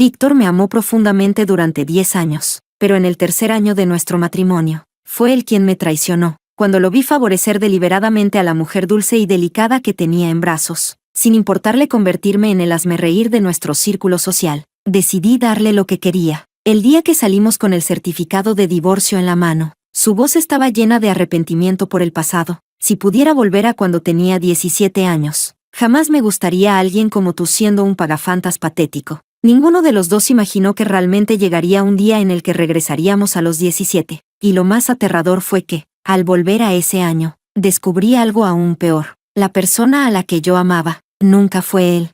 Víctor me amó profundamente durante 10 años, pero en el tercer año de nuestro matrimonio, fue él quien me traicionó, cuando lo vi favorecer deliberadamente a la mujer dulce y delicada que tenía en brazos, sin importarle convertirme en el hazmerreír de nuestro círculo social. Decidí darle lo que quería. El día que salimos con el certificado de divorcio en la mano, su voz estaba llena de arrepentimiento por el pasado. Si pudiera volver a cuando tenía 17 años, jamás me gustaría a alguien como tú siendo un pagafantas patético. Ninguno de los dos imaginó que realmente llegaría un día en el que regresaríamos a los 17, y lo más aterrador fue que, al volver a ese año, descubrí algo aún peor. La persona a la que yo amaba, nunca fue él.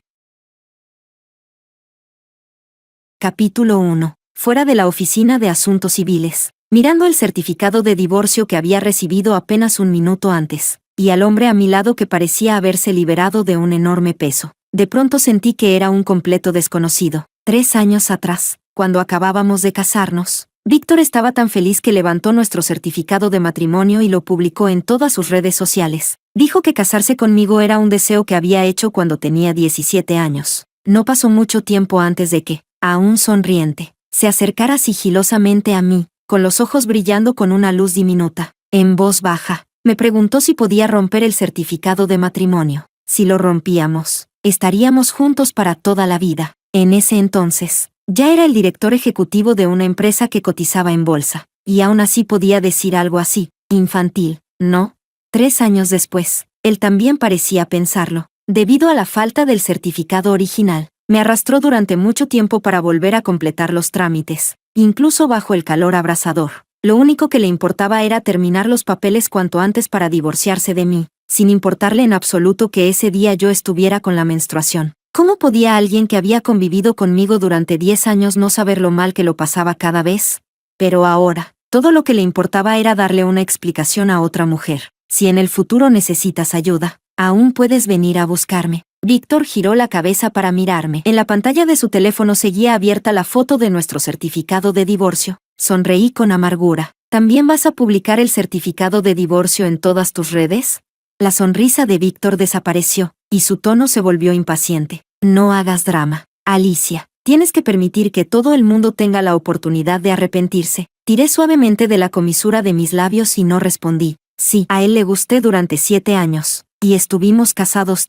Capítulo 1. Fuera de la oficina de asuntos civiles, mirando el certificado de divorcio que había recibido apenas un minuto antes, y al hombre a mi lado que parecía haberse liberado de un enorme peso. De pronto sentí que era un completo desconocido. 3 años atrás, cuando acabábamos de casarnos, Víctor estaba tan feliz que levantó nuestro certificado de matrimonio y lo publicó en todas sus redes sociales. Dijo que casarse conmigo era un deseo que había hecho cuando tenía 17 años. No pasó mucho tiempo antes de que, aún sonriente, se acercara sigilosamente a mí, con los ojos brillando con una luz diminuta. En voz baja, me preguntó si podía romper el certificado de matrimonio. Si lo rompíamos, estaríamos juntos para toda la vida. En ese entonces, ya era el director ejecutivo de una empresa que cotizaba en bolsa, y aún así podía decir algo así, infantil, ¿no? 3 años después, él también parecía pensarlo. Debido a la falta del certificado original, me arrastró durante mucho tiempo para volver a completar los trámites, incluso bajo el calor abrasador. Lo único que le importaba era terminar los papeles cuanto antes para divorciarse de mí, sin importarle en absoluto que ese día yo estuviera con la menstruación. ¿Cómo podía alguien que había convivido conmigo durante 10 años no saber lo mal que lo pasaba cada vez? Pero ahora, todo lo que le importaba era darle una explicación a otra mujer. Si en el futuro necesitas ayuda, aún puedes venir a buscarme. Víctor giró la cabeza para mirarme. En la pantalla de su teléfono seguía abierta la foto de nuestro certificado de divorcio. Sonreí con amargura. ¿También vas a publicar el certificado de divorcio en todas tus redes? La sonrisa de Víctor desapareció, y su tono se volvió impaciente. No hagas drama, Alicia. Tienes que permitir que todo el mundo tenga la oportunidad de arrepentirse. Tiré suavemente de la comisura de mis labios y no respondí. Sí, a él le gusté durante 7 años, y estuvimos casados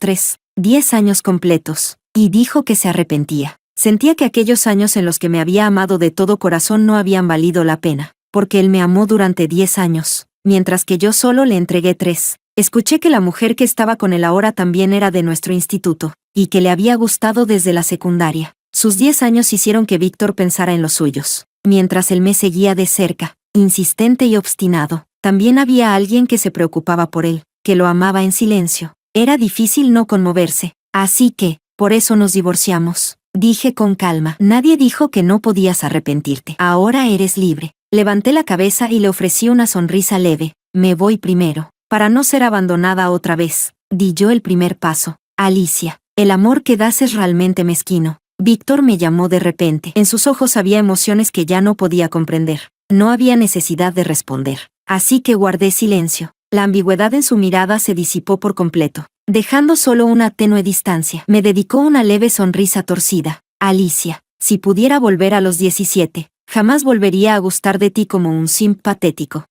10 años completos, y dijo que se arrepentía. Sentía que aquellos años en los que me había amado de todo corazón no habían valido la pena, porque él me amó durante 10 años, mientras que yo solo le entregué 3. Escuché que la mujer que estaba con él ahora también era de nuestro instituto, y que le había gustado desde la secundaria. Sus 10 años hicieron que Víctor pensara en los suyos. Mientras él me seguía de cerca, insistente y obstinado, también había alguien que se preocupaba por él, que lo amaba en silencio. Era difícil no conmoverse. Así que, por eso nos divorciamos. Dije con calma. Nadie dijo que no podías arrepentirte. Ahora eres libre. Levanté la cabeza y le ofrecí una sonrisa leve. Me voy primero, para no ser abandonada otra vez. Di yo el primer paso. Alicia, el amor que das es realmente mezquino. Víctor me llamó de repente. En sus ojos había emociones que ya no podía comprender. No había necesidad de responder. Así que guardé silencio. La ambigüedad en su mirada se disipó por completo, dejando solo una tenue distancia. Me dedicó una leve sonrisa torcida. Alicia, si pudiera volver a los 17, jamás volvería a gustar de ti como un simp patético.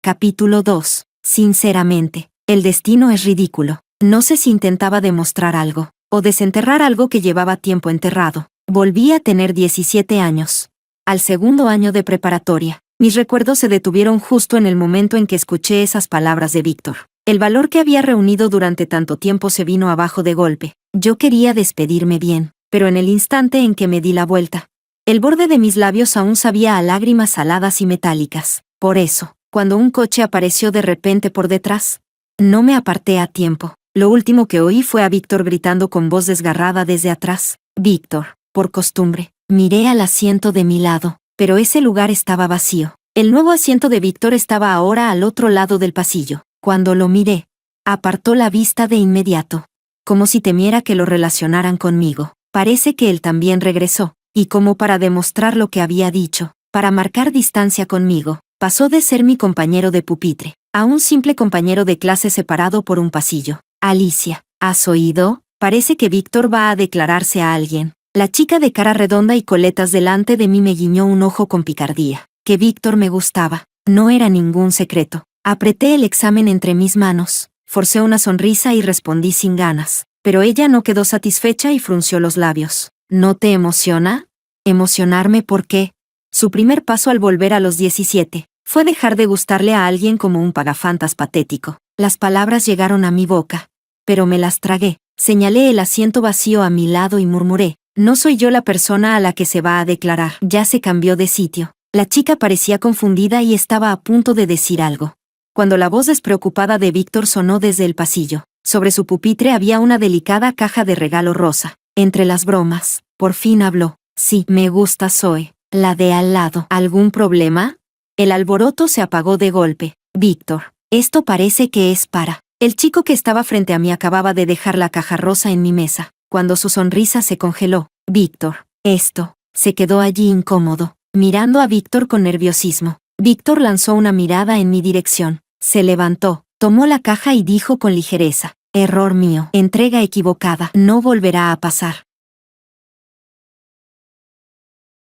Capítulo 2. Sinceramente, el destino es ridículo. No sé si intentaba demostrar algo, o desenterrar algo que llevaba tiempo enterrado. Volví a tener 17 años. Al segundo año de preparatoria. Mis recuerdos se detuvieron justo en el momento en que escuché esas palabras de Víctor. El valor que había reunido durante tanto tiempo se vino abajo de golpe. Yo quería despedirme bien, pero en el instante en que me di la vuelta, el borde de mis labios aún sabía a lágrimas saladas y metálicas. Por eso, cuando un coche apareció de repente por detrás, no me aparté a tiempo. Lo último que oí fue a Víctor gritando con voz desgarrada desde atrás. Víctor, por costumbre, miré al asiento de mi lado. Pero ese lugar estaba vacío. El nuevo asiento de Víctor estaba ahora al otro lado del pasillo. Cuando lo miré, apartó la vista de inmediato, como si temiera que lo relacionaran conmigo. Parece que él también regresó, y como para demostrar lo que había dicho, para marcar distancia conmigo, pasó de ser mi compañero de pupitre a un simple compañero de clase separado por un pasillo. Alicia, ¿has oído? Parece que Víctor va a declararse a alguien. La chica de cara redonda y coletas delante de mí me guiñó un ojo con picardía. Que Víctor me gustaba. No era ningún secreto. Apreté el examen entre mis manos, forcé una sonrisa y respondí sin ganas. Pero ella no quedó satisfecha y frunció los labios. ¿No te emociona? ¿Emocionarme por qué? Su primer paso al volver a los 17 fue dejar de gustarle a alguien como un pagafantas patético. Las palabras llegaron a mi boca, pero me las tragué. Señalé el asiento vacío a mi lado y murmuré, no soy yo la persona a la que se va a declarar. Ya se cambió de sitio. La chica parecía confundida y estaba a punto de decir algo, cuando la voz despreocupada de Víctor sonó desde el pasillo. Sobre su pupitre había una delicada caja de regalo rosa. Entre las bromas, por fin habló. Sí, me gusta Zoe, la de al lado. ¿Algún problema? El alboroto se apagó de golpe. Víctor, esto parece que es para... El chico que estaba frente a mí acababa de dejar la caja rosa en mi mesa, cuando su sonrisa se congeló. Víctor, esto... Se quedó allí incómodo, mirando a Víctor con nerviosismo. Víctor lanzó una mirada en mi dirección. Se levantó, tomó la caja y dijo con ligereza, error mío, entrega equivocada, no volverá a pasar.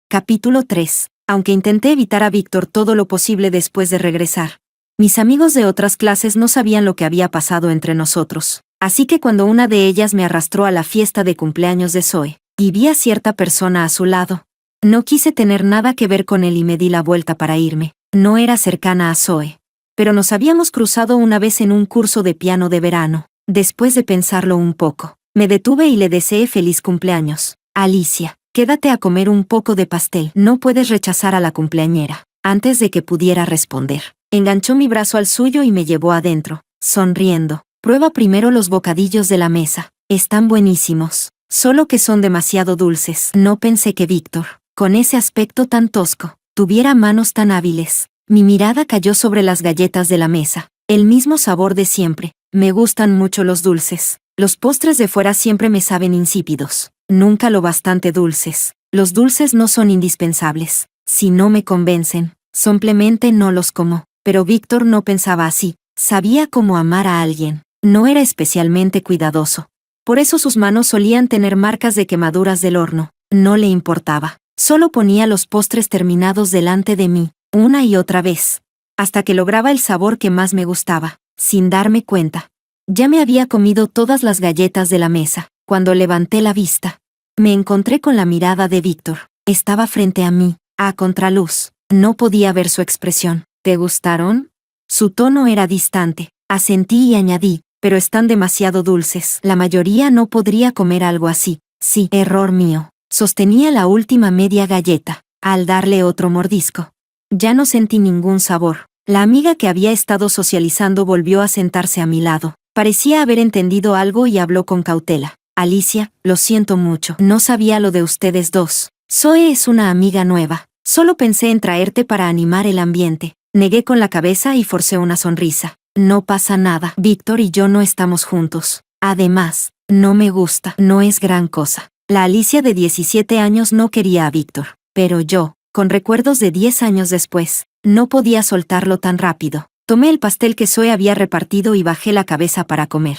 Capítulo 3. Aunque intenté evitar a Víctor todo lo posible después de regresar, mis amigos de otras clases no sabían lo que había pasado entre nosotros. Así que cuando una de ellas me arrastró a la fiesta de cumpleaños de Zoe, y vi a cierta persona a su lado, no quise tener nada que ver con él y me di la vuelta para irme. No era cercana a Zoe, pero nos habíamos cruzado una vez en un curso de piano de verano. Después de pensarlo un poco, me detuve y le deseé feliz cumpleaños. Alicia, quédate a comer un poco de pastel. No puedes rechazar a la cumpleañera. Antes de que pudiera responder, enganchó mi brazo al suyo y me llevó adentro, sonriendo. Prueba primero los bocadillos de la mesa. Están buenísimos, solo que son demasiado dulces. No pensé que Víctor, con ese aspecto tan tosco, tuviera manos tan hábiles. Mi mirada cayó sobre las galletas de la mesa. El mismo sabor de siempre. Me gustan mucho los dulces. Los postres de fuera siempre me saben insípidos. Nunca lo bastante dulces. Los dulces no son indispensables. Si no me convencen, simplemente no los como. Pero Víctor no pensaba así. Sabía cómo amar a alguien. No era especialmente cuidadoso. Por eso sus manos solían tener marcas de quemaduras del horno. No le importaba. Solo ponía los postres terminados delante de mí, una y otra vez, hasta que lograba el sabor que más me gustaba, sin darme cuenta. Ya me había comido todas las galletas de la mesa. Cuando levanté la vista, me encontré con la mirada de Víctor. Estaba frente a mí, a contraluz. No podía ver su expresión. ¿Te gustaron? Su tono era distante. Asentí y añadí, pero están demasiado dulces. La mayoría no podría comer algo así. Sí, error mío. Sostenía la última media galleta. Al darle otro mordisco, ya no sentí ningún sabor. La amiga que había estado socializando volvió a sentarse a mi lado. Parecía haber entendido algo y habló con cautela. Alicia, lo siento mucho. No sabía lo de ustedes dos. Zoe es una amiga nueva. Solo pensé en traerte para animar el ambiente. Negué con la cabeza y forcé una sonrisa. No pasa nada. Víctor y yo no estamos juntos. Además, no me gusta. No es gran cosa. La Alicia de 17 años no quería a Víctor. Pero yo, con recuerdos de 10 años después, no podía soltarlo tan rápido. Tomé el pastel que Zoe había repartido y bajé la cabeza para comer,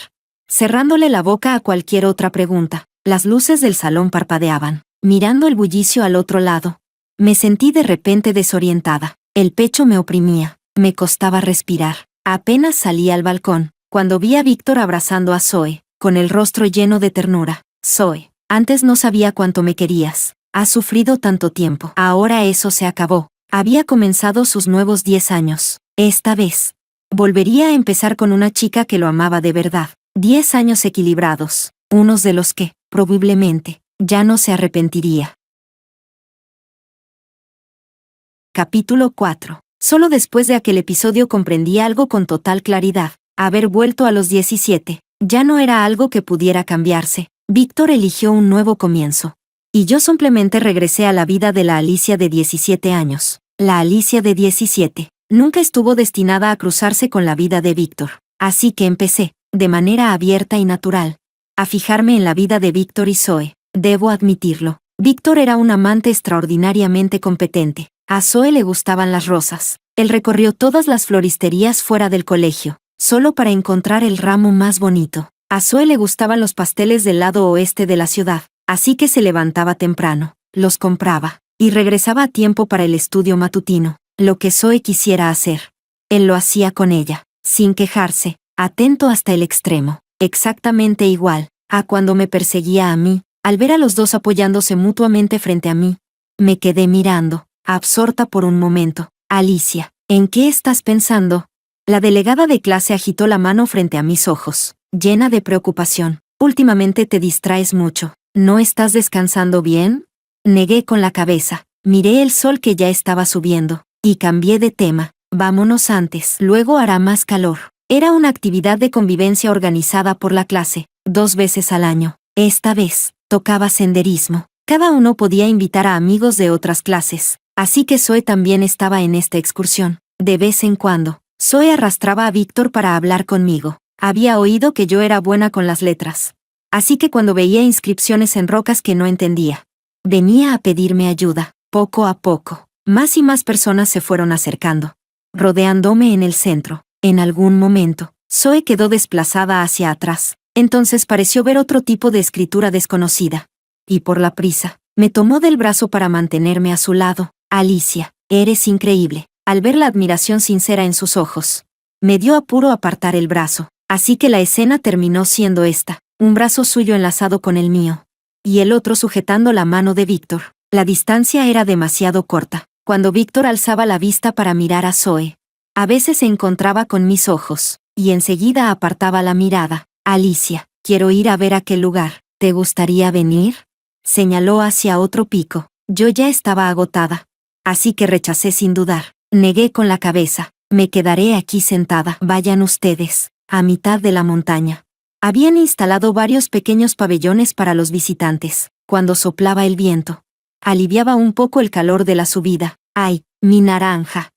cerrándole la boca a cualquier otra pregunta. Las luces del salón parpadeaban, mirando el bullicio al otro lado. Me sentí de repente desorientada. El pecho me oprimía, me costaba respirar. Apenas salí al balcón, cuando vi a Víctor abrazando a Zoe, con el rostro lleno de ternura. Zoe, antes no sabía cuánto me querías. Has sufrido tanto tiempo. Ahora eso se acabó. Había comenzado sus nuevos 10 años. Esta vez, volvería a empezar con una chica que lo amaba de verdad. 10 años equilibrados, unos de los que, probablemente, ya no se arrepentiría. Capítulo 4. Solo después de aquel episodio comprendí algo con total claridad. Haber vuelto a los 17, ya no era algo que pudiera cambiarse. Víctor eligió un nuevo comienzo. Y yo simplemente regresé a la vida de la Alicia de 17 años. La Alicia de 17 nunca estuvo destinada a cruzarse con la vida de Víctor. Así que empecé, de manera abierta y natural, a fijarme en la vida de Víctor y Zoe. Debo admitirlo. Víctor era un amante extraordinariamente competente. A Zoe le gustaban las rosas. Él recorrió todas las floristerías fuera del colegio, solo para encontrar el ramo más bonito. A Zoe le gustaban los pasteles del lado oeste de la ciudad, así que se levantaba temprano, los compraba, y regresaba a tiempo para el estudio matutino, lo que Zoe quisiera hacer. Él lo hacía con ella, sin quejarse, atento hasta el extremo, exactamente igual a cuando me perseguía a mí, al ver a los dos apoyándose mutuamente frente a mí. Me quedé mirando, absorta por un momento. Alicia, ¿en qué estás pensando? La delegada de clase agitó la mano frente a mis ojos, llena de preocupación. Últimamente te distraes mucho. ¿No estás descansando bien? Negué con la cabeza. Miré el sol que ya estaba subiendo, y cambié de tema. Vámonos antes, luego hará más calor. Era una actividad de convivencia organizada por la clase, 2 veces al año. Esta vez, tocaba senderismo. Cada uno podía invitar a amigos de otras clases, así que Zoe también estaba en esta excursión. De vez en cuando, Zoe arrastraba a Víctor para hablar conmigo. Había oído que yo era buena con las letras. Así que cuando veía inscripciones en rocas que no entendía, venía a pedirme ayuda. Poco a poco, más y más personas se fueron acercando, rodeándome en el centro. En algún momento, Zoe quedó desplazada hacia atrás. Entonces pareció ver otro tipo de escritura desconocida. Y por la prisa, me tomó del brazo para mantenerme a su lado. Alicia, eres increíble. Al ver la admiración sincera en sus ojos, me dio apuro apartar el brazo. Así que la escena terminó siendo esta: un brazo suyo enlazado con el mío, y el otro sujetando la mano de Víctor. La distancia era demasiado corta. Cuando Víctor alzaba la vista para mirar a Zoe, a veces se encontraba con mis ojos, y enseguida apartaba la mirada. Alicia, quiero ir a ver aquel lugar. ¿Te gustaría venir? Señaló hacia otro pico. Yo ya estaba agotada, así que rechacé sin dudar. Negué con la cabeza. Me quedaré aquí sentada. Vayan ustedes. A mitad de la montaña habían instalado varios pequeños pabellones para los visitantes. Cuando soplaba el viento, aliviaba un poco el calor de la subida. ¡Ay, mi naranja!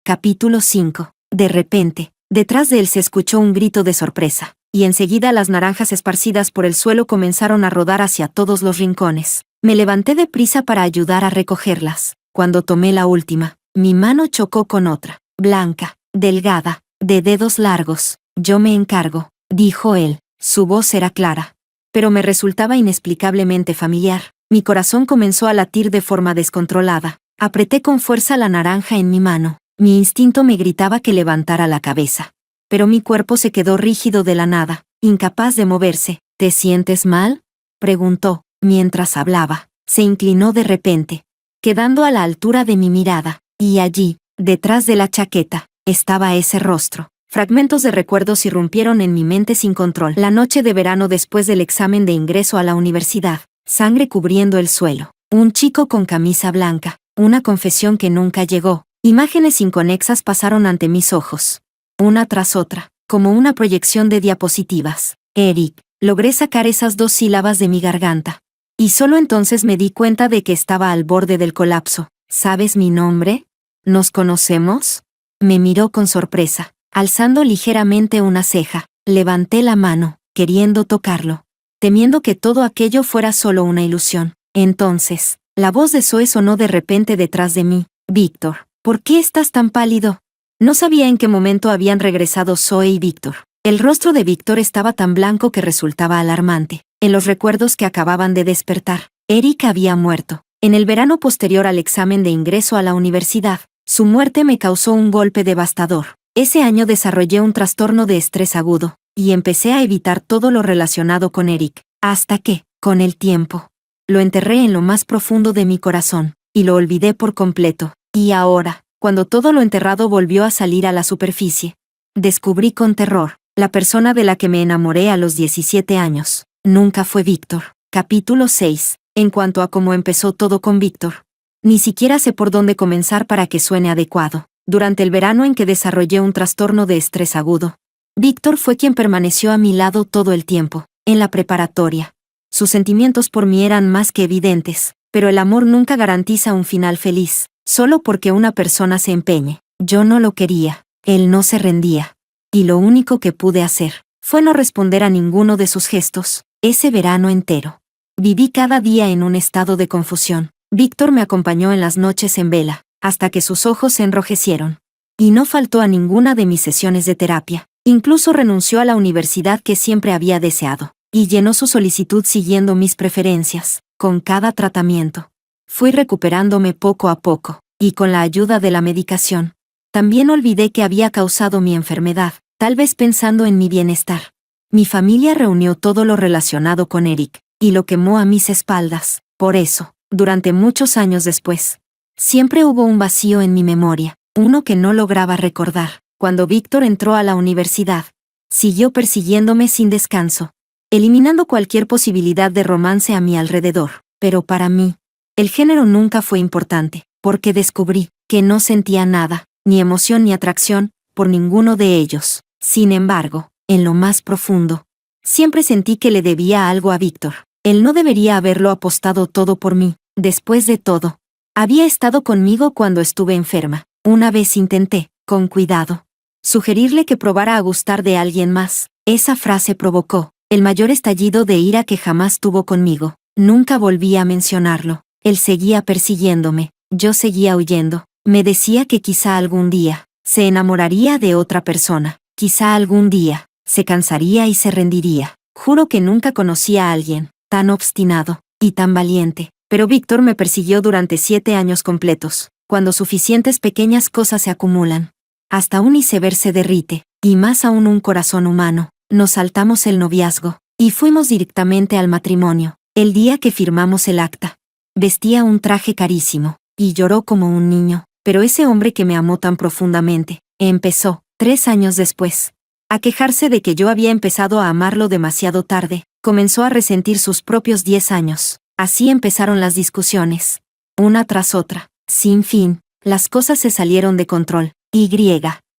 Capítulo 5. De repente, detrás de él se escuchó un grito de sorpresa, y enseguida las naranjas esparcidas por el suelo comenzaron a rodar hacia todos los rincones. Me levanté deprisa para ayudar a recogerlas. Cuando tomé la última, mi mano chocó con otra, blanca, delgada, de dedos largos. Yo me encargo, dijo él. Su voz era clara, pero me resultaba inexplicablemente familiar. Mi corazón comenzó a latir de forma descontrolada. Apreté con fuerza la naranja en mi mano. Mi instinto me gritaba que levantara la cabeza, pero mi cuerpo se quedó rígido de la nada, incapaz de moverse. ¿Te sientes mal?, preguntó. Mientras hablaba, se inclinó de repente, quedando a la altura de mi mirada, y allí, detrás de la chaqueta, estaba ese rostro. Fragmentos de recuerdos irrumpieron en mi mente sin control. La noche de verano después del examen de ingreso a la universidad, sangre cubriendo el suelo, un chico con camisa blanca, una confesión que nunca llegó. Imágenes inconexas pasaron ante mis ojos, una tras otra, como una proyección de diapositivas. Eric, logré sacar esas 2 sílabas de mi garganta. Y solo entonces me di cuenta de que estaba al borde del colapso. ¿Sabes mi nombre? ¿Nos conocemos? Me miró con sorpresa, alzando ligeramente una ceja. Levanté la mano, queriendo tocarlo, temiendo que todo aquello fuera solo una ilusión. Entonces, la voz de Zoe sonó de repente detrás de mí. Víctor, ¿por qué estás tan pálido? No sabía en qué momento habían regresado Zoe y Víctor. El rostro de Víctor estaba tan blanco que resultaba alarmante. En los recuerdos que acababan de despertar, Eric había muerto. En el verano posterior al examen de ingreso a la universidad, su muerte me causó un golpe devastador. Ese año desarrollé un trastorno de estrés agudo, y empecé a evitar todo lo relacionado con Eric, hasta que, con el tiempo, lo enterré en lo más profundo de mi corazón, y lo olvidé por completo. Y ahora, cuando todo lo enterrado volvió a salir a la superficie, descubrí con terror, la persona de la que me enamoré a los 17 años. Nunca fue Víctor. Capítulo 6. En cuanto a cómo empezó todo con Víctor, ni siquiera sé por dónde comenzar para que suene adecuado. Durante el verano en que desarrollé un trastorno de estrés agudo, Víctor fue quien permaneció a mi lado todo el tiempo. En la preparatoria, sus sentimientos por mí eran más que evidentes, pero el amor nunca garantiza un final feliz, solo porque una persona se empeñe. Yo no lo quería, él no se rendía, y lo único que pude hacer fue no responder a ninguno de sus gestos. Ese verano entero, viví cada día en un estado de confusión. Víctor me acompañó en las noches en vela, hasta que sus ojos se enrojecieron. Y no faltó a ninguna de mis sesiones de terapia. Incluso renunció a la universidad que siempre había deseado, y llenó su solicitud siguiendo mis preferencias. Con cada tratamiento, fui recuperándome poco a poco, y con la ayuda de la medicación. También olvidé que había causado mi enfermedad, tal vez pensando en mi bienestar. Mi familia reunió todo lo relacionado con Eric, y lo quemó a mis espaldas. Por eso, durante muchos años después, siempre hubo un vacío en mi memoria, uno que no lograba recordar. Cuando Víctor entró a la universidad, siguió persiguiéndome sin descanso, eliminando cualquier posibilidad de romance a mi alrededor. Pero para mí, el género nunca fue importante, porque descubrí que no sentía nada, ni emoción ni atracción, por ninguno de ellos. Sin embargo, en lo más profundo, siempre sentí que le debía algo a Víctor. Él no debería haberlo apostado todo por mí. Después de todo, había estado conmigo cuando estuve enferma. Una vez intenté, con cuidado, sugerirle que probara a gustar de alguien más. Esa frase provocó el mayor estallido de ira que jamás tuvo conmigo. Nunca volví a mencionarlo. Él seguía persiguiéndome, yo seguía huyendo. Me decía que quizá algún día se enamoraría de otra persona. Quizá algún día se cansaría y se rendiría. Juro que nunca conocí a alguien tan obstinado y tan valiente. Pero Víctor me persiguió durante 7 años completos. Cuando suficientes pequeñas cosas se acumulan, hasta un iceberg se derrite, y más aún un corazón humano. Nos saltamos el noviazgo, y fuimos directamente al matrimonio. El día que firmamos el acta, vestía un traje carísimo, y lloró como un niño. Pero ese hombre que me amó tan profundamente, empezó, 3 años después, a quejarse de que yo había empezado a amarlo demasiado tarde. Comenzó a resentir sus propios 10 años. Así empezaron las discusiones, una tras otra, sin fin. Las cosas se salieron de control.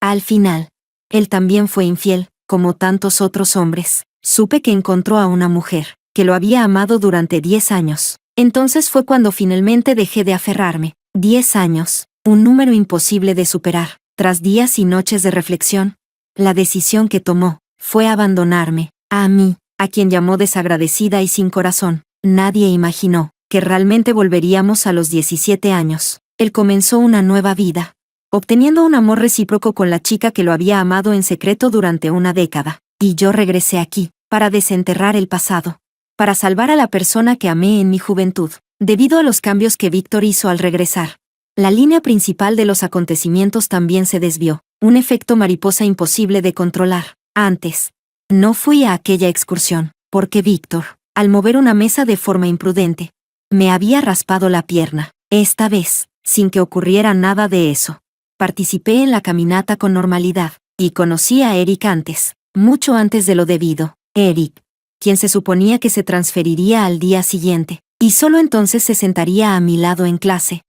Al final, él también fue infiel, como tantos otros hombres. Supe que encontró a una mujer, que lo había amado durante 10 años. Entonces fue cuando finalmente dejé de aferrarme. 10 años, un número imposible de superar. Tras días y noches de reflexión, la decisión que tomó fue abandonarme, a mí, a quien llamó desagradecida y sin corazón. Nadie imaginó que realmente volveríamos a los 17 años. Él comenzó una nueva vida, obteniendo un amor recíproco con la chica que lo había amado en secreto durante una década. Y yo regresé aquí, para desenterrar el pasado, para salvar a la persona que amé en mi juventud. Debido a los cambios que Víctor hizo al regresar, la línea principal de los acontecimientos también se desvió, un efecto mariposa imposible de controlar. Antes, no fui a aquella excursión, porque Víctor, al mover una mesa de forma imprudente, me había raspado la pierna. Esta vez, sin que ocurriera nada de eso, participé en la caminata con normalidad, y conocí a Eric antes, mucho antes de lo debido. Eric, quien se suponía que se transferiría al día siguiente, y solo entonces se sentaría a mi lado en clase.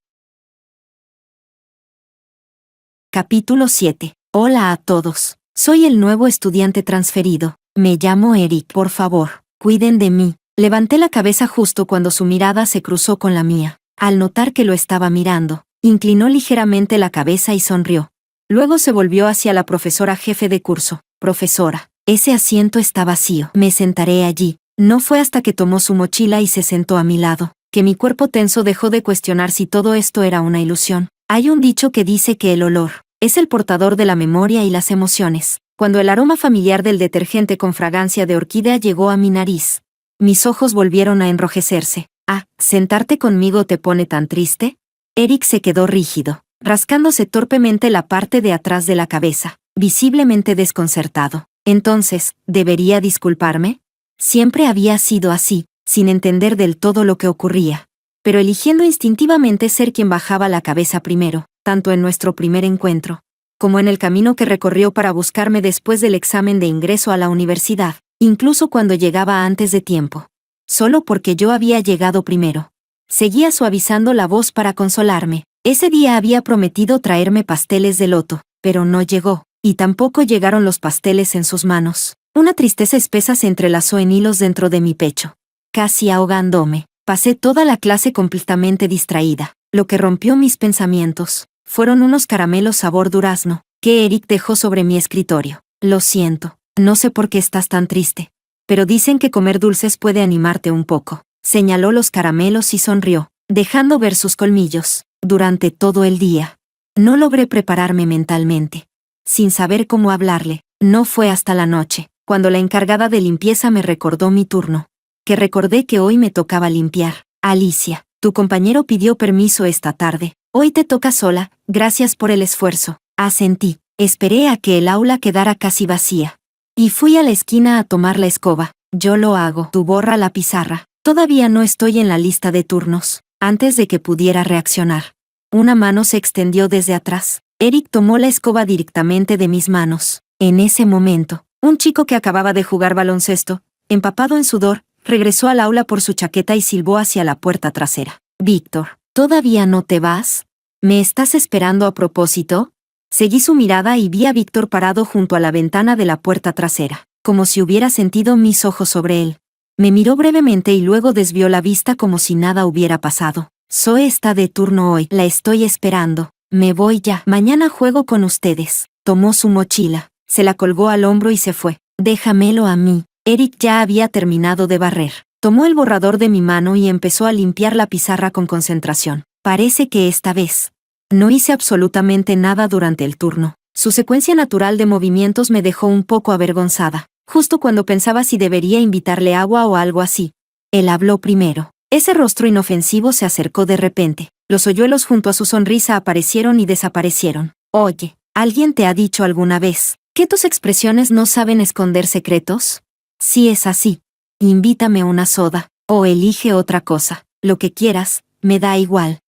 Capítulo 7. Hola a todos. Soy el nuevo estudiante transferido. Me llamo Eric. Por favor, cuiden de mí. Levanté la cabeza justo cuando su mirada se cruzó con la mía. Al notar que lo estaba mirando, inclinó ligeramente la cabeza y sonrió. Luego se volvió hacia la profesora jefe de curso. Profesora, ese asiento está vacío. Me sentaré allí. No fue hasta que tomó su mochila y se sentó a mi lado, que mi cuerpo tenso dejó de cuestionar si todo esto era una ilusión. Hay un dicho que dice que el olor es el portador de la memoria y las emociones. Cuando el aroma familiar del detergente con fragancia de orquídea llegó a mi nariz, mis ojos volvieron a enrojecerse. Ah, ¿sentarte conmigo te pone tan triste? Eric se quedó rígido, rascándose torpemente la parte de atrás de la cabeza, visiblemente desconcertado. Entonces, ¿debería disculparme? Siempre había sido así, sin entender del todo lo que ocurría, pero eligiendo instintivamente ser quien bajaba la cabeza primero, tanto en nuestro primer encuentro, como en el camino que recorrió para buscarme después del examen de ingreso a la universidad, incluso cuando llegaba antes de tiempo. Solo porque yo había llegado primero. Seguía suavizando la voz para consolarme. Ese día había prometido traerme pasteles de loto, pero no llegó, y tampoco llegaron los pasteles en sus manos. Una tristeza espesa se entrelazó en hilos dentro de mi pecho, casi ahogándome. Pasé toda la clase completamente distraída. Lo que rompió mis pensamientos fueron unos caramelos sabor durazno que Eric dejó sobre mi escritorio. Lo siento, no sé por qué estás tan triste, pero dicen que comer dulces puede animarte un poco. Señaló los caramelos y sonrió, dejando ver sus colmillos. Durante todo el día, no logré prepararme mentalmente. Sin saber cómo hablarle, No fue hasta la noche, cuando la encargada de limpieza me recordó mi turno, que recordé que hoy me tocaba limpiar. Alicia, tu compañero pidió permiso esta tarde. Hoy te toca sola, gracias por el esfuerzo. Asentí. Esperé a que el aula quedara casi vacía. Y fui a la esquina a tomar la escoba. Yo lo hago. Tú borra la pizarra. Todavía no estoy en la lista de turnos. Antes de que pudiera reaccionar, una mano se extendió desde atrás. Eric tomó la escoba directamente de mis manos. En ese momento, un chico que acababa de jugar baloncesto, empapado en sudor, regresó al aula por su chaqueta y silbó hacia la puerta trasera. Víctor, ¿todavía no te vas? ¿Me estás esperando a propósito? Seguí su mirada y vi a Víctor parado junto a la ventana de la puerta trasera, como si hubiera sentido mis ojos sobre él. Me miró brevemente y luego desvió la vista como si nada hubiera pasado. Zoe está de turno hoy. La estoy esperando. Me voy ya. Mañana juego con ustedes. Tomó su mochila, se la colgó al hombro y se fue. Déjamelo a mí. Eric ya había terminado de barrer. Tomó el borrador de mi mano y empezó a limpiar la pizarra con concentración. Parece que esta vez no hice absolutamente nada durante el turno. Su secuencia natural de movimientos me dejó un poco avergonzada. Justo cuando pensaba si debería invitarle agua o algo así. Él habló primero. Ese rostro inofensivo se acercó de repente. Los hoyuelos junto a su sonrisa aparecieron y desaparecieron. Oye, ¿alguien te ha dicho alguna vez que tus expresiones no saben esconder secretos? Si es así, invítame una soda, o elige otra cosa. Lo que quieras, me da igual.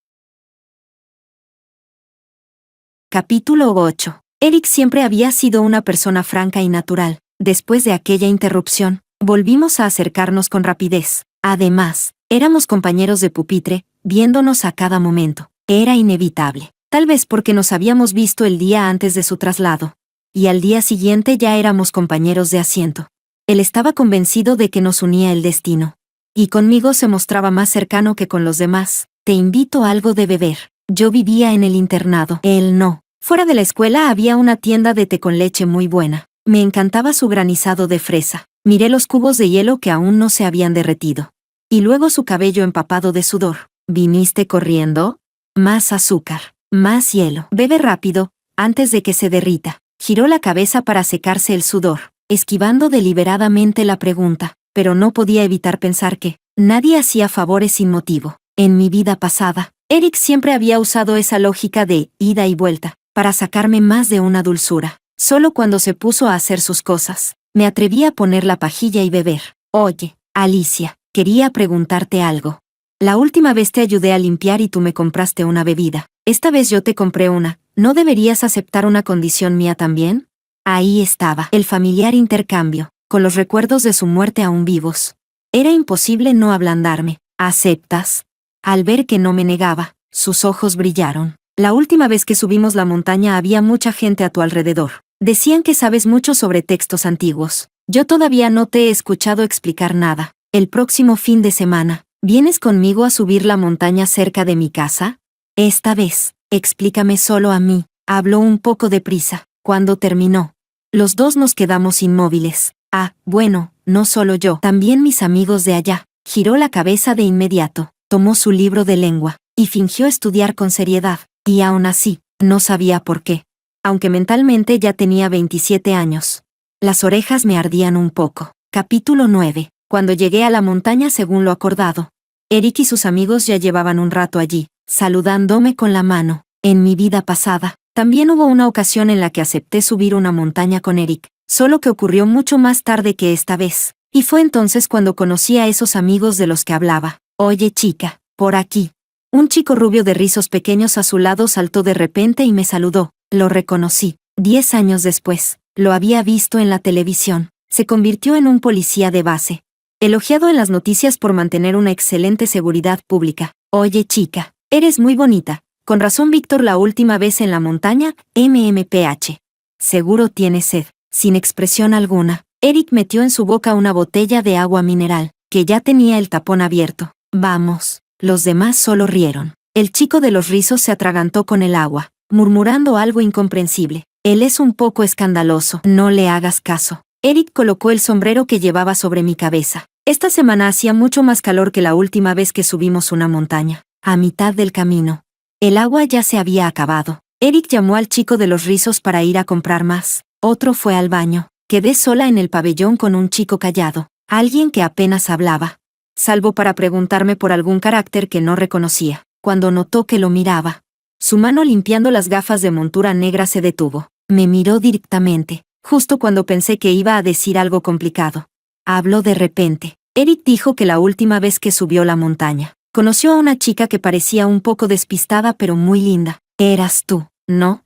Capítulo 8. Eric siempre había sido una persona franca y natural. Después de aquella interrupción, volvimos a acercarnos con rapidez. Además, éramos compañeros de pupitre, viéndonos a cada momento. Era inevitable. Tal vez porque nos habíamos visto el día antes de su traslado. Y al día siguiente ya éramos compañeros de asiento. Él estaba convencido de que nos unía el destino. Y conmigo se mostraba más cercano que con los demás. Te invito a algo de beber. Yo vivía en el internado. Él no. Fuera de la escuela había una tienda de té con leche muy buena. Me encantaba su granizado de fresa. Miré los cubos de hielo que aún no se habían derretido. Y luego su cabello empapado de sudor. ¿Viniste corriendo? Más azúcar. Más hielo. Bebe rápido, antes de que se derrita. Giró la cabeza para secarse el sudor, esquivando deliberadamente la pregunta, pero no podía evitar pensar que nadie hacía favores sin motivo. En mi vida pasada, Eric siempre había usado esa lógica de ida y vuelta, para sacarme más de una dulzura. Solo cuando se puso a hacer sus cosas, me atreví a poner la pajilla y beber. Oye, Alicia, quería preguntarte algo. La última vez te ayudé a limpiar y tú me compraste una bebida. Esta vez yo te compré una. ¿No deberías aceptar una condición mía también? Ahí estaba, el familiar intercambio, con los recuerdos de su muerte aún vivos. Era imposible no ablandarme. ¿Aceptas? Al ver que no me negaba, sus ojos brillaron. La última vez que subimos la montaña había mucha gente a tu alrededor. Decían que sabes mucho sobre textos antiguos. Yo todavía no te he escuchado explicar nada. El próximo fin de semana, ¿vienes conmigo a subir la montaña cerca de mi casa? Esta vez, explícame solo a mí. Habló un poco deprisa. Cuando terminó, los dos nos quedamos inmóviles. Ah, bueno, no solo yo, también mis amigos de allá. Giró la cabeza de inmediato, tomó su libro de lengua, y fingió estudiar con seriedad. Y aún así, no sabía por qué. Aunque mentalmente ya tenía 27 años. Las orejas me ardían un poco. Capítulo 9. Cuando llegué a la montaña según lo acordado, Eric y sus amigos ya llevaban un rato allí, saludándome con la mano. En mi vida pasada, también hubo una ocasión en la que acepté subir una montaña con Eric, solo que ocurrió mucho más tarde que esta vez. Y fue entonces cuando conocí a esos amigos de los que hablaba. Oye chica, por aquí. Un chico rubio de rizos pequeños a su lado saltó de repente y me saludó. Lo reconocí. 10 años después, lo había visto en la televisión. Se convirtió en un policía de base, elogiado en las noticias por mantener una excelente seguridad pública. Oye chica, eres muy bonita. Con razón Víctor la última vez en la montaña, MMPH. Seguro tienes sed. Sin expresión alguna, Eric metió en su boca una botella de agua mineral, que ya tenía el tapón abierto. Vamos. Los demás solo rieron. El chico de los rizos se atragantó con el agua, murmurando algo incomprensible. Él es un poco escandaloso. No le hagas caso. Eric colocó el sombrero que llevaba sobre mi cabeza. Esta semana hacía mucho más calor que la última vez que subimos una montaña. A mitad del camino, el agua ya se había acabado. Eric llamó al chico de los rizos para ir a comprar más. Otro fue al baño. Quedé sola en el pabellón con un chico callado, alguien que apenas hablaba, salvo para preguntarme por algún carácter que no reconocía. Cuando notó que lo miraba, su mano limpiando las gafas de montura negra se detuvo. Me miró directamente, justo cuando pensé que iba a decir algo complicado. Habló de repente. Eric dijo que la última vez que subió la montaña, conoció a una chica que parecía un poco despistada pero muy linda. Eras tú, ¿no?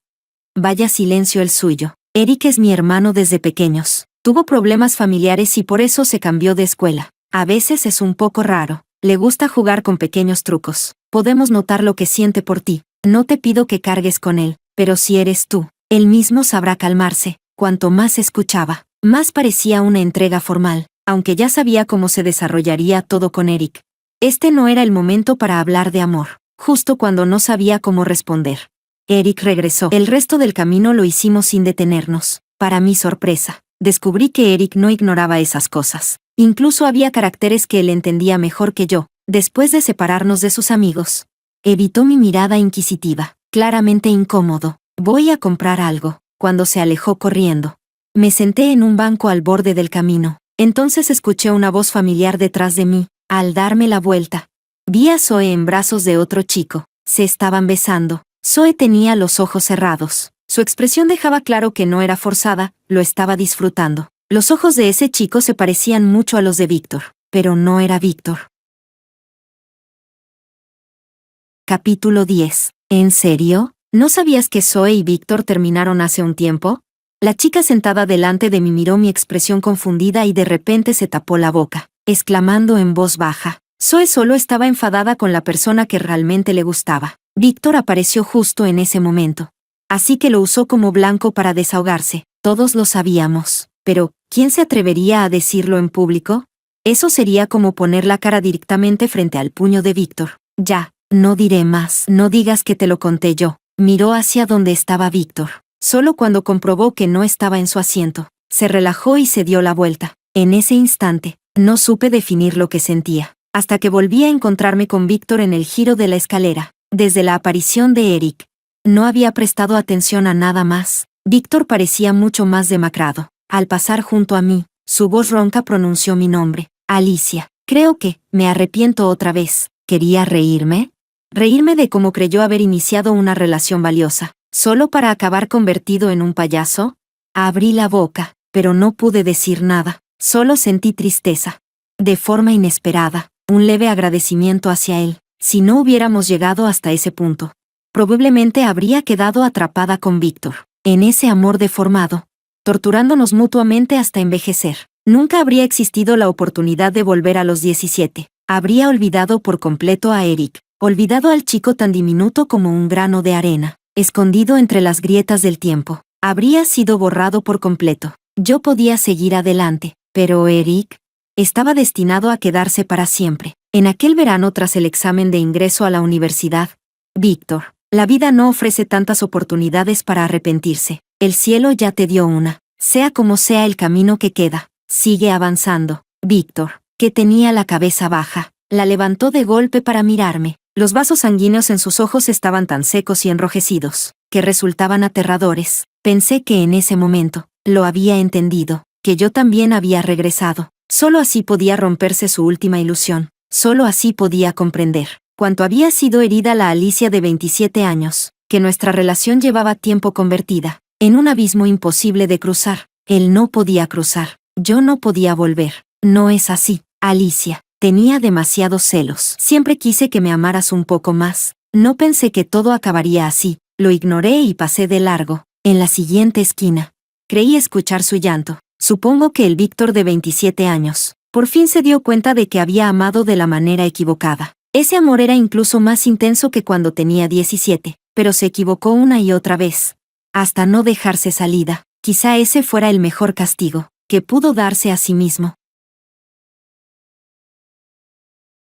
Vaya silencio el suyo. Eric es mi hermano desde pequeños. Tuvo problemas familiares y por eso se cambió de escuela. A veces es un poco raro. Le gusta jugar con pequeños trucos. Podemos notar lo que siente por ti. No te pido que cargues con él, pero si eres tú, él mismo sabrá calmarse. Cuanto más escuchaba, más parecía una entrega formal, aunque ya sabía cómo se desarrollaría todo con Eric. Este no era el momento para hablar de amor, justo cuando no sabía cómo responder. Eric regresó. El resto del camino lo hicimos sin detenernos. Para mi sorpresa, descubrí que Eric no ignoraba esas cosas. Incluso había caracteres que él entendía mejor que yo. Después de separarnos de sus amigos, evitó mi mirada inquisitiva, claramente incómodo. Voy a comprar algo. Cuando se alejó corriendo, me senté en un banco al borde del camino. Entonces escuché una voz familiar detrás de mí. Al darme la vuelta, vi a Zoe en brazos de otro chico. Se estaban besando. Zoe tenía los ojos cerrados. Su expresión dejaba claro que no era forzada, lo estaba disfrutando. Los ojos de ese chico se parecían mucho a los de Víctor, pero no era Víctor. Capítulo 10. ¿En serio? ¿No sabías que Zoe y Víctor terminaron hace un tiempo? La chica sentada delante de mí miró mi expresión confundida y de repente se tapó la boca, exclamando en voz baja. Zoe solo estaba enfadada con la persona que realmente le gustaba. Víctor apareció justo en ese momento. Así que lo usó como blanco para desahogarse. Todos lo sabíamos. Pero, ¿quién se atrevería a decirlo en público? Eso sería como poner la cara directamente frente al puño de Víctor. Ya, no diré más. No digas que te lo conté yo. Miró hacia donde estaba Víctor. Solo cuando comprobó que no estaba en su asiento, se relajó y se dio la vuelta. En ese instante, no supe definir lo que sentía, hasta que volví a encontrarme con Víctor en el giro de la escalera. Desde la aparición de Eric, no había prestado atención a nada más. Víctor parecía mucho más demacrado. Al pasar junto a mí, su voz ronca pronunció mi nombre. Alicia. Creo que, me arrepiento otra vez. ¿Quería reírme? Reírme de cómo creyó haber iniciado una relación valiosa, solo para acabar convertido en un payaso. Abrí la boca, pero no pude decir nada. Solo sentí tristeza. De forma inesperada, un leve agradecimiento hacia él. Si no hubiéramos llegado hasta ese punto, probablemente habría quedado atrapada con Víctor, en ese amor deformado, torturándonos mutuamente hasta envejecer. Nunca habría existido la oportunidad de volver a los 17. Habría olvidado por completo a Eric, olvidado al chico tan diminuto como un grano de arena, escondido entre las grietas del tiempo. Habría sido borrado por completo. Yo podía seguir adelante, pero Eric estaba destinado a quedarse para siempre. En aquel verano tras el examen de ingreso a la universidad, Víctor, la vida no ofrece tantas oportunidades para arrepentirse. El cielo ya te dio una. Sea como sea el camino que queda, sigue avanzando. Víctor, que tenía la cabeza baja, la levantó de golpe para mirarme. Los vasos sanguíneos en sus ojos estaban tan secos y enrojecidos, que resultaban aterradores. Pensé que en ese momento, lo había entendido, que yo también había regresado. Solo así podía romperse su última ilusión. Solo así podía comprender cuánto había sido herida la Alicia de 27 años, que nuestra relación llevaba tiempo convertida en un abismo imposible de cruzar. Él no podía cruzar, yo no podía volver. No es así, Alicia. Tenía demasiados celos. Siempre quise que me amaras un poco más. No pensé que todo acabaría así. Lo ignoré y pasé de largo. En la siguiente esquina, creí escuchar su llanto. Supongo que el Víctor de 27 años por fin se dio cuenta de que había amado de la manera equivocada. Ese amor era incluso más intenso que cuando tenía 17, pero se equivocó una y otra vez, hasta no dejarse salida. Quizá ese fuera el mejor castigo que pudo darse a sí mismo.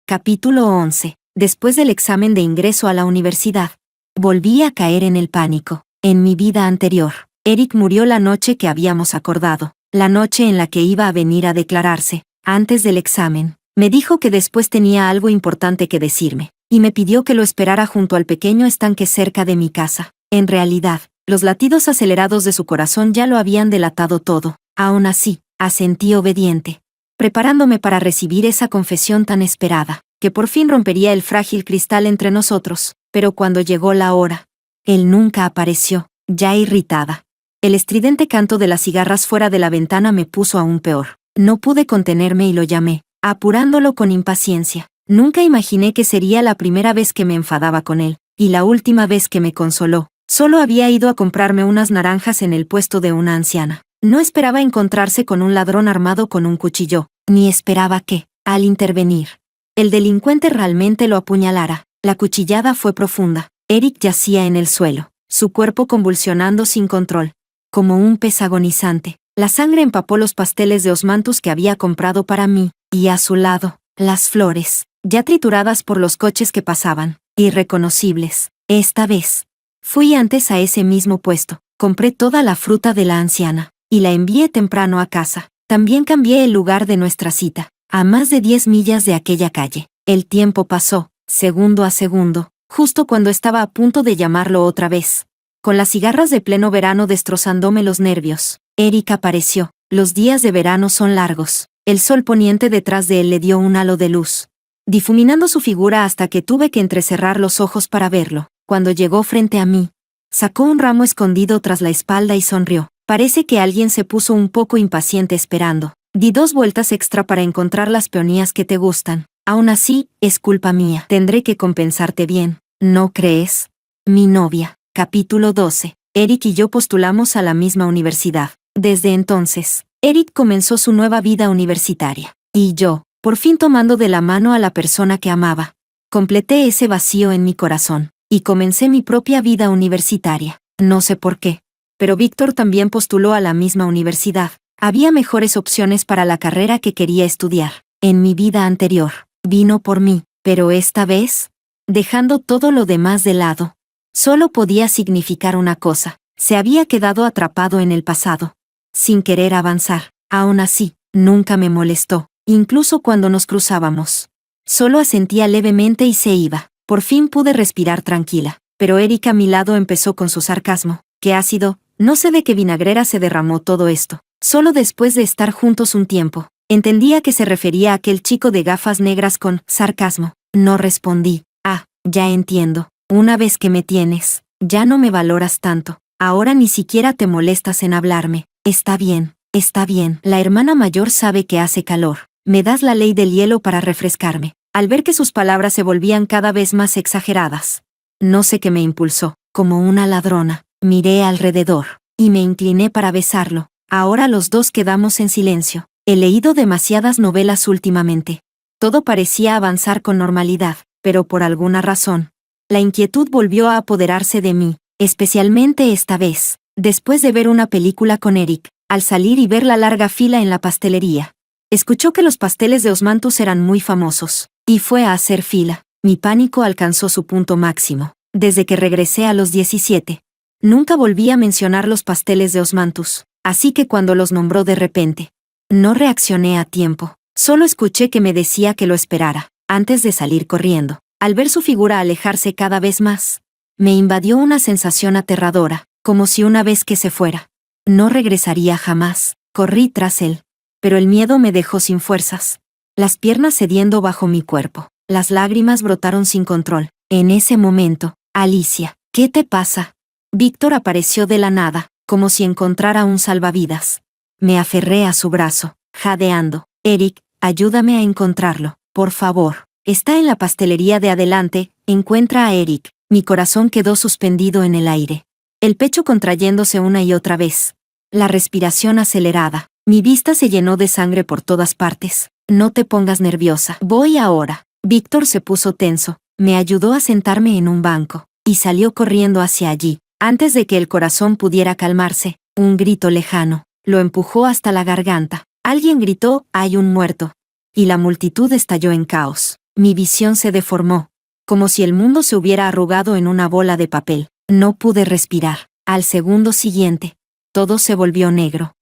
Capítulo 11. Después del examen de ingreso a la universidad, volví a caer en el pánico. En mi vida anterior, Eric murió la noche que habíamos acordado, la noche en la que iba a venir a declararse. Antes del examen, me dijo que después tenía algo importante que decirme, y me pidió que lo esperara junto al pequeño estanque cerca de mi casa. En realidad, Los latidos acelerados de su corazón ya lo habían delatado todo. Aún así, asentí obediente, preparándome para recibir esa confesión tan esperada, que por fin rompería el frágil cristal entre nosotros. Pero cuando llegó la hora, él nunca apareció, ya irritada. El estridente canto de las cigarras fuera de la ventana me puso aún peor. No pude contenerme y lo llamé, apurándolo con impaciencia. Nunca imaginé que sería la primera vez que me enfadaba con él, y la última vez que me consoló. Solo había ido a comprarme unas naranjas en el puesto de una anciana. No esperaba encontrarse con un ladrón armado con un cuchillo, ni esperaba que, al intervenir, el delincuente realmente lo apuñalara. La cuchillada fue profunda. Eric yacía en el suelo, su cuerpo convulsionando sin control, como un pez agonizante. La sangre empapó los pasteles de osmanthus que había comprado para mí, y a su lado, las flores, ya trituradas por los coches que pasaban, irreconocibles. Esta vez, fui antes a ese mismo puesto, compré toda la fruta de la anciana, y la envié temprano a casa. También cambié el lugar de nuestra cita, a más de 10 millas de aquella calle. El tiempo pasó, segundo a segundo, justo cuando estaba a punto de llamarlo otra vez. Con las cigarras de pleno verano destrozándome los nervios, Eric apareció. Los días de verano son largos. El sol poniente detrás de él le dio un halo de luz, difuminando su figura hasta que tuve que entrecerrar los ojos para verlo. Cuando llegó frente a mí, sacó un ramo escondido tras la espalda y sonrió. Parece que alguien se puso un poco impaciente esperando. Di 2 vueltas extra para encontrar las peonías que te gustan. Aún así, es culpa mía. Tendré que compensarte bien, ¿no crees? Mi novia. Capítulo 12. Eric y yo postulamos a la misma universidad. Desde entonces, Eric comenzó su nueva vida universitaria. Y yo, por fin tomando de la mano a la persona que amaba, completé ese vacío en mi corazón, y comencé mi propia vida universitaria. No sé por qué, pero Víctor también postuló a la misma universidad. Había mejores opciones para la carrera que quería estudiar. En mi vida anterior, vino por mí, pero esta vez, dejando todo lo demás de lado, solo podía significar una cosa: se había quedado atrapado en el pasado, sin querer avanzar. Aún así, nunca me molestó, incluso cuando nos cruzábamos. Solo asentía levemente y se iba. Por fin pude respirar tranquila, pero Eric a mi lado empezó con su sarcasmo. Qué ácido, no sé de qué vinagrera se derramó todo esto. Solo después de estar juntos un tiempo, entendía que se refería a aquel chico de gafas negras con sarcasmo. No respondí. Ah, ya entiendo. Una vez que me tienes, ya no me valoras tanto. Ahora ni siquiera te molestas en hablarme. Está bien, está bien. La hermana mayor sabe que hace calor. Me das la ley del hielo para refrescarme. Al ver que sus palabras se volvían cada vez más exageradas, no sé qué me impulsó. Como una ladrona, miré alrededor, y me incliné para besarlo. Ahora los dos quedamos en silencio. He leído demasiadas novelas últimamente. Todo parecía avanzar con normalidad, pero por alguna razón, la inquietud volvió a apoderarse de mí, especialmente esta vez, después de ver una película con Eric, al salir y ver la larga fila en la pastelería. Escuchó que los pasteles de osmanthus eran muy famosos, y fue a hacer fila. Mi pánico alcanzó su punto máximo. Desde que regresé a los 17, nunca volví a mencionar los pasteles de osmanthus, así que cuando los nombró de repente, no reaccioné a tiempo. Solo escuché que me decía que lo esperara, antes de salir corriendo. Al ver su figura alejarse cada vez más, me invadió una sensación aterradora, como si una vez que se fuera, no regresaría jamás. Corrí tras él, pero el miedo me dejó sin fuerzas, las piernas cediendo bajo mi cuerpo. Las lágrimas brotaron sin control. En ese momento, Alicia, ¿qué te pasa? Víctor apareció de la nada, como si encontrara un salvavidas. Me aferré a su brazo, jadeando. Eric, ayúdame a encontrarlo, por favor. Está en la pastelería de adelante. Encuentra a Eric. Mi corazón quedó suspendido en el aire, el pecho contrayéndose una y otra vez, la respiración acelerada. Mi vista se llenó de sangre por todas partes. No te pongas nerviosa. Voy ahora. Víctor se puso tenso, me ayudó a sentarme en un banco, y salió corriendo hacia allí. Antes de que el corazón pudiera calmarse, un grito lejano lo empujó hasta la garganta. Alguien gritó: «¡Hay un muerto!», y la multitud estalló en caos. Mi visión se deformó, como si el mundo se hubiera arrugado en una bola de papel. No pude respirar. Al segundo siguiente, todo se volvió negro.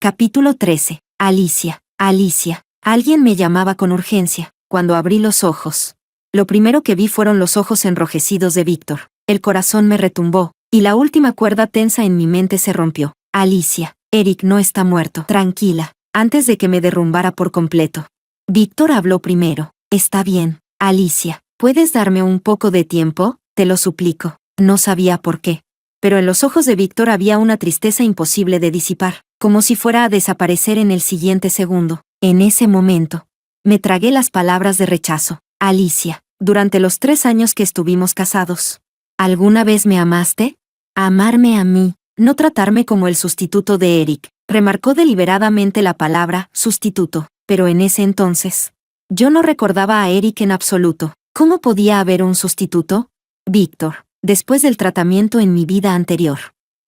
Capítulo 13. Alicia. Alicia. Alguien me llamaba con urgencia. Cuando abrí los ojos, lo primero que vi fueron los ojos enrojecidos de Víctor. El corazón me retumbó, y la última cuerda tensa en mi mente se rompió. Alicia, Eric no está muerto. Tranquila, antes de que me derrumbara por completo. Víctor habló primero. Está bien, Alicia, ¿puedes darme un poco de tiempo? Te lo suplico. No sabía por qué. Pero en los ojos de Víctor había una tristeza imposible de disipar, como si fuera a desaparecer en el siguiente segundo. En ese momento, me tragué las palabras de rechazo. Alicia, durante los 3 años que estuvimos casados, ¿alguna vez me amaste? Amarme a mí, no tratarme como el sustituto de Eric. Remarcó deliberadamente la palabra sustituto, pero en ese entonces, yo no recordaba a Eric en absoluto. ¿Cómo podía haber un sustituto? Víctor, después del tratamiento en mi vida anterior.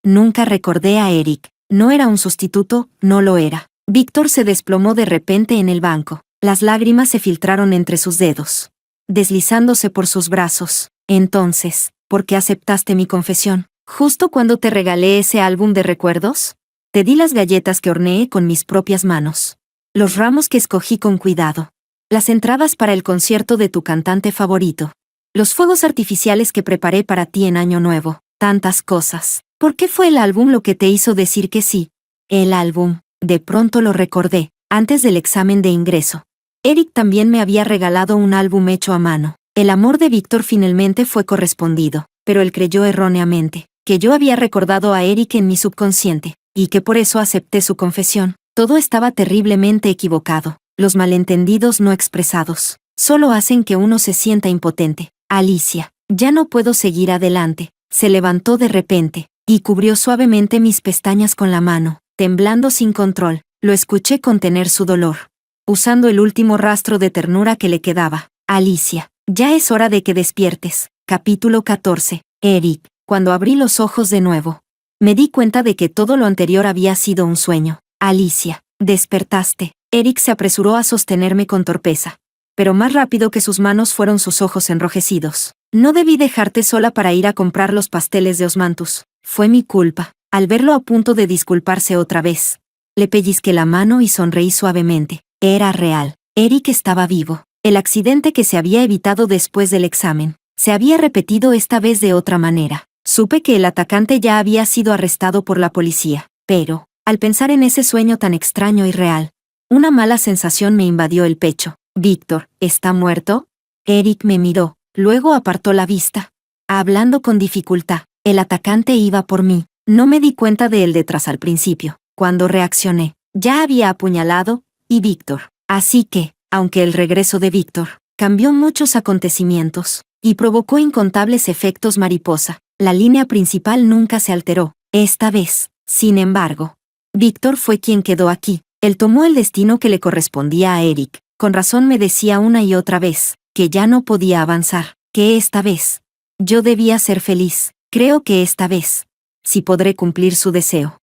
Nunca recordé a Eric. No era un sustituto, no lo era. Víctor se desplomó de repente en el banco. Las lágrimas se filtraron entre sus dedos, deslizándose por sus brazos. Entonces, ¿por qué aceptaste mi confesión? ¿Justo cuando te regalé ese álbum de recuerdos? Te di las galletas que horneé con mis propias manos, los ramos que escogí con cuidado, las entradas para el concierto de tu cantante favorito, los fuegos artificiales que preparé para ti en Año Nuevo, tantas cosas. ¿Por qué fue el álbum lo que te hizo decir que sí? El álbum, de pronto lo recordé, antes del examen de ingreso. Eric también me había regalado un álbum hecho a mano. El amor de Víctor finalmente fue correspondido, pero él creyó erróneamente que yo había recordado a Eric en mi subconsciente, y que por eso acepté su confesión. Todo estaba terriblemente equivocado. Los malentendidos no expresados solo hacen que uno se sienta impotente. Alicia, ya no puedo seguir adelante. Se levantó de repente, y cubrió suavemente mis pestañas con la mano, temblando sin control. Lo escuché contener su dolor, usando el último rastro de ternura que le quedaba. Alicia, ya es hora de que despiertes. Capítulo 14. Eric. Cuando abrí los ojos de nuevo, me di cuenta de que todo lo anterior había sido un sueño. Alicia, despertaste. Eric se apresuró a sostenerme con torpeza, pero más rápido que sus manos fueron sus ojos enrojecidos. No debí dejarte sola para ir a comprar los pasteles de Osmanthus. Fue mi culpa. Al verlo a punto de disculparse otra vez, le pellizqué la mano y sonreí suavemente. Era real. Eric estaba vivo. El accidente que se había evitado después del examen se había repetido esta vez de otra manera. Supe que el atacante ya había sido arrestado por la policía, pero, al pensar en ese sueño tan extraño y real, una mala sensación me invadió el pecho. «Víctor, ¿está muerto?» Eric me miró, luego apartó la vista, hablando con dificultad. El atacante iba por mí. No me di cuenta de él detrás al principio. Cuando reaccioné, ya había apuñalado, y Víctor. Así que, aunque el regreso de Víctor cambió muchos acontecimientos y provocó incontables efectos mariposa, la línea principal nunca se alteró. Esta vez, sin embargo, Víctor fue quien quedó aquí. Él tomó el destino que le correspondía a Eric. Con razón me decía una y otra vez que ya no podía avanzar, que esta vez yo debía ser feliz. Creo que esta vez sí podré cumplir su deseo.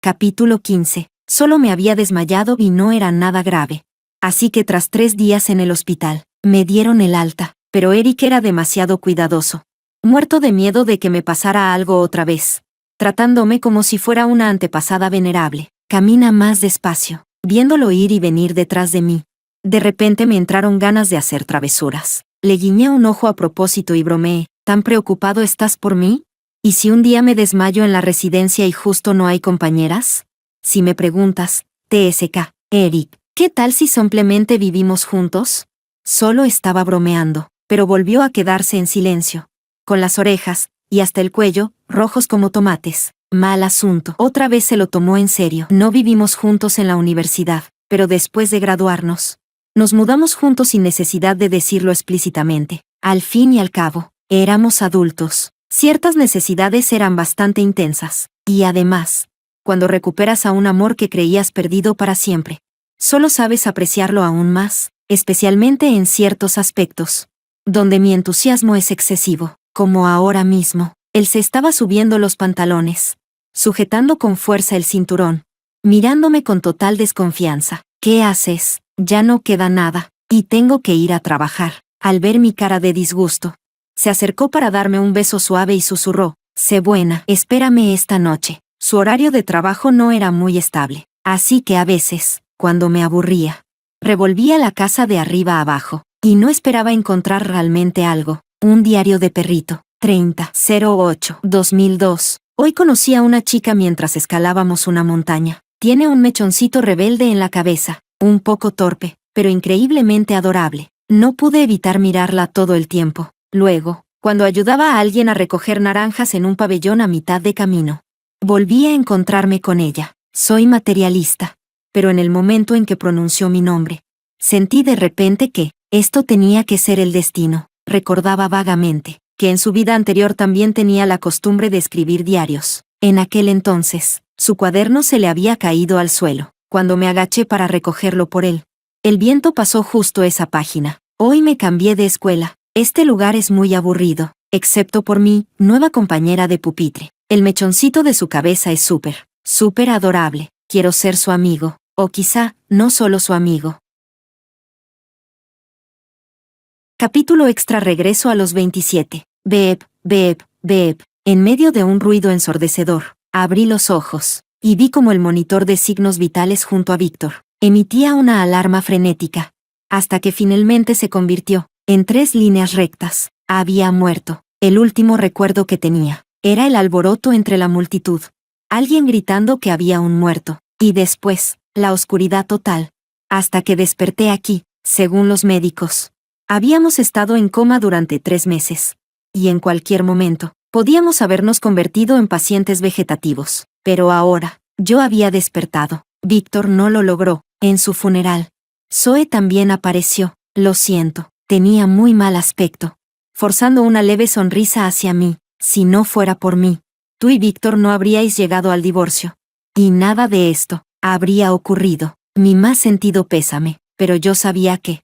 Capítulo 15. Solo me había desmayado y no era nada grave. Así que tras 3 días en el hospital, me dieron el alta, pero Eric era demasiado cuidadoso. Muerto de miedo de que me pasara algo otra vez, tratándome como si fuera una antepasada venerable. Camina más despacio, viéndolo ir y venir detrás de mí. De repente me entraron ganas de hacer travesuras. Le guiñé un ojo a propósito y bromeé. ¿Tan preocupado estás por mí? ¿Y si un día me desmayo en la residencia y justo no hay compañeras? Si me preguntas, TSK, Eric, ¿qué tal si simplemente vivimos juntos? Solo estaba bromeando, pero volvió a quedarse en silencio, con las orejas, y hasta el cuello, rojos como tomates. Mal asunto. Otra vez se lo tomó en serio. No vivimos juntos en la universidad, pero después de graduarnos, nos mudamos juntos sin necesidad de decirlo explícitamente. Al fin y al cabo, éramos adultos. Ciertas necesidades eran bastante intensas. Y además, cuando recuperas a un amor que creías perdido para siempre, solo sabes apreciarlo aún más, especialmente en ciertos aspectos, donde mi entusiasmo es excesivo, como ahora mismo. Él se estaba subiendo los pantalones, sujetando con fuerza el cinturón, mirándome con total desconfianza. ¿Qué haces? Ya no queda nada, y tengo que ir a trabajar. Al ver mi cara de disgusto, se acercó para darme un beso suave y susurró, «Sé buena, espérame esta noche». Su horario de trabajo no era muy estable, así que a veces, cuando me aburría, revolvía la casa de arriba abajo. Y no esperaba encontrar realmente algo. Un diario de perrito. 30-08-2002. Hoy conocí a una chica mientras escalábamos una montaña. Tiene un mechoncito rebelde en la cabeza. Un poco torpe, pero increíblemente adorable. No pude evitar mirarla todo el tiempo. Luego, cuando ayudaba a alguien a recoger naranjas en un pabellón a mitad de camino, volví a encontrarme con ella. Soy materialista. Pero en el momento en que pronunció mi nombre, sentí de repente que esto tenía que ser el destino. Recordaba vagamente que en su vida anterior también tenía la costumbre de escribir diarios. En aquel entonces, su cuaderno se le había caído al suelo. Cuando me agaché para recogerlo por él, el viento pasó justo esa página. Hoy me cambié de escuela. Este lugar es muy aburrido, excepto por mi nueva compañera de pupitre. El mechoncito de su cabeza es súper adorable. Quiero ser su amigo, o quizá, no solo su amigo. Capítulo extra. Regreso a los 27. Beep. En medio de un ruido ensordecedor, abrí los ojos, y vi como el monitor de signos vitales junto a Víctor emitía una alarma frenética, hasta que finalmente se convirtió en 3 líneas rectas. Había muerto. El último recuerdo que tenía era el alboroto entre la multitud, alguien gritando que había un muerto, y después, la oscuridad total, hasta que desperté aquí. Según los médicos, habíamos estado en coma durante 3 meses, y en cualquier momento, podíamos habernos convertido en pacientes vegetativos. Pero ahora, yo había despertado. Víctor no lo logró. En su funeral, Zoe también apareció. Lo siento, tenía muy mal aspecto, forzando una leve sonrisa hacia mí. Si no fuera por mí, tú y Víctor no habríais llegado al divorcio. Y nada de esto habría ocurrido. Mi más sentido pésame, pero yo sabía que,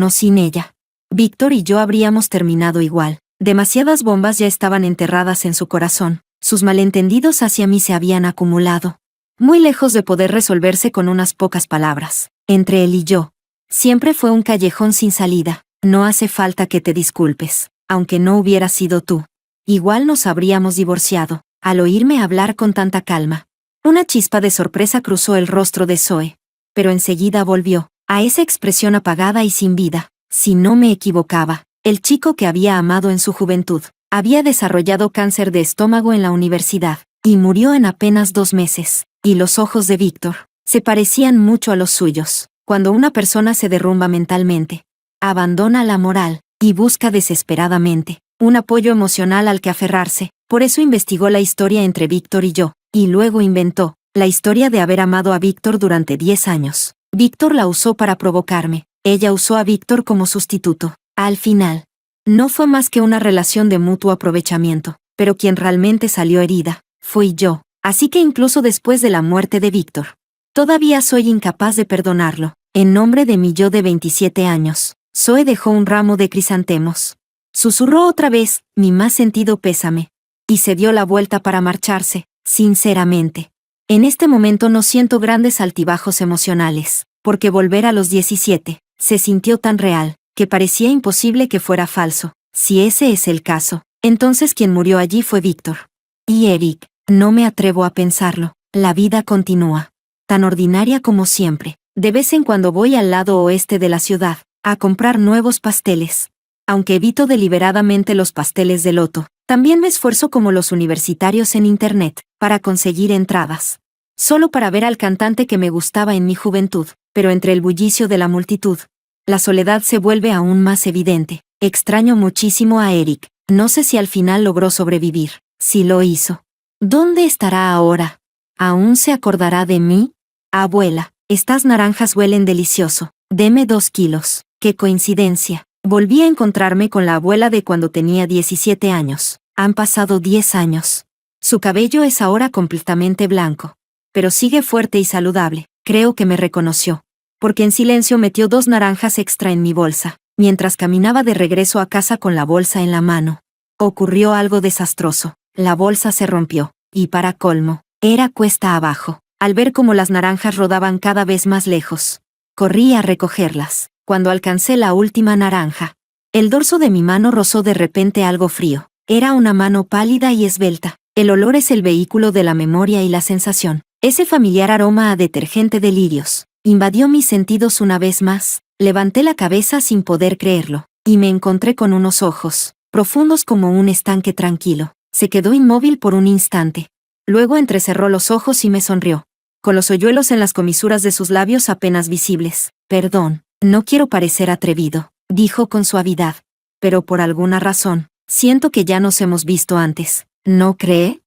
sin ella, Víctor y yo habríamos terminado igual. Demasiadas bombas ya estaban enterradas en su corazón. Sus malentendidos hacia mí se habían acumulado, muy lejos de poder resolverse con unas pocas palabras. Entre él y yo, siempre fue un callejón sin salida. No hace falta que te disculpes, aunque no hubiera sido tú. Igual nos habríamos divorciado. Al oírme hablar con tanta calma, una chispa de sorpresa cruzó el rostro de Zoe, pero enseguida volvió a esa expresión apagada y sin vida. Si no me equivocaba, el chico que había amado en su juventud había desarrollado cáncer de estómago en la universidad, y murió en apenas 2 meses. Y los ojos de Víctor se parecían mucho a los suyos. Cuando una persona se derrumba mentalmente, abandona la moral, y busca desesperadamente un apoyo emocional al que aferrarse. Por eso investigó la historia entre Víctor y yo, y luego inventó la historia de haber amado a Víctor durante 10 años. Víctor la usó para provocarme. Ella usó a Víctor como sustituto. Al final, no fue más que una relación de mutuo aprovechamiento, pero quien realmente salió herida fui yo. Así que incluso después de la muerte de Víctor, todavía soy incapaz de perdonarlo. En nombre de mi yo de 27 años, Zoe dejó un ramo de crisantemos. Susurró otra vez, mi más sentido pésame, y se dio la vuelta para marcharse. Sinceramente, en este momento no siento grandes altibajos emocionales, porque volver a los 17 se sintió tan real, que parecía imposible que fuera falso. Si ese es el caso, entonces quien murió allí fue Víctor. Y Eric. No me atrevo a pensarlo. La vida continúa, tan ordinaria como siempre. De vez en cuando voy al lado oeste de la ciudad, a comprar nuevos pasteles. Aunque evito deliberadamente los pasteles de loto, también me esfuerzo como los universitarios en internet, para conseguir entradas. Solo para ver al cantante que me gustaba en mi juventud, pero entre el bullicio de la multitud, la soledad se vuelve aún más evidente. Extraño muchísimo a Eric. No sé si al final logró sobrevivir. Si lo hizo, ¿dónde estará ahora? ¿Aún se acordará de mí? Abuela, estas naranjas huelen delicioso. Deme 2 kilos. ¡Qué coincidencia! Volví a encontrarme con la abuela de cuando tenía 17 años. Han pasado 10 años. Su cabello es ahora completamente blanco, pero sigue fuerte y saludable. Creo que me reconoció, porque en silencio metió 2 naranjas extra en mi bolsa, mientras caminaba de regreso a casa con la bolsa en la mano. Ocurrió algo desastroso. La bolsa se rompió, y para colmo, era cuesta abajo. Al ver cómo las naranjas rodaban cada vez más lejos, corrí a recogerlas. Cuando alcancé la última naranja, el dorso de mi mano rozó de repente algo frío. Era una mano pálida y esbelta. El olor es el vehículo de la memoria y la sensación. Ese familiar aroma a detergente de lirios invadió mis sentidos una vez más. Levanté la cabeza sin poder creerlo, y me encontré con unos ojos, profundos como un estanque tranquilo. Se quedó inmóvil por un instante. Luego entrecerró los ojos y me sonrió, con los hoyuelos en las comisuras de sus labios apenas visibles. Perdón, no quiero parecer atrevido, dijo con suavidad. Pero por alguna razón, siento que ya nos hemos visto antes. ¿No cree?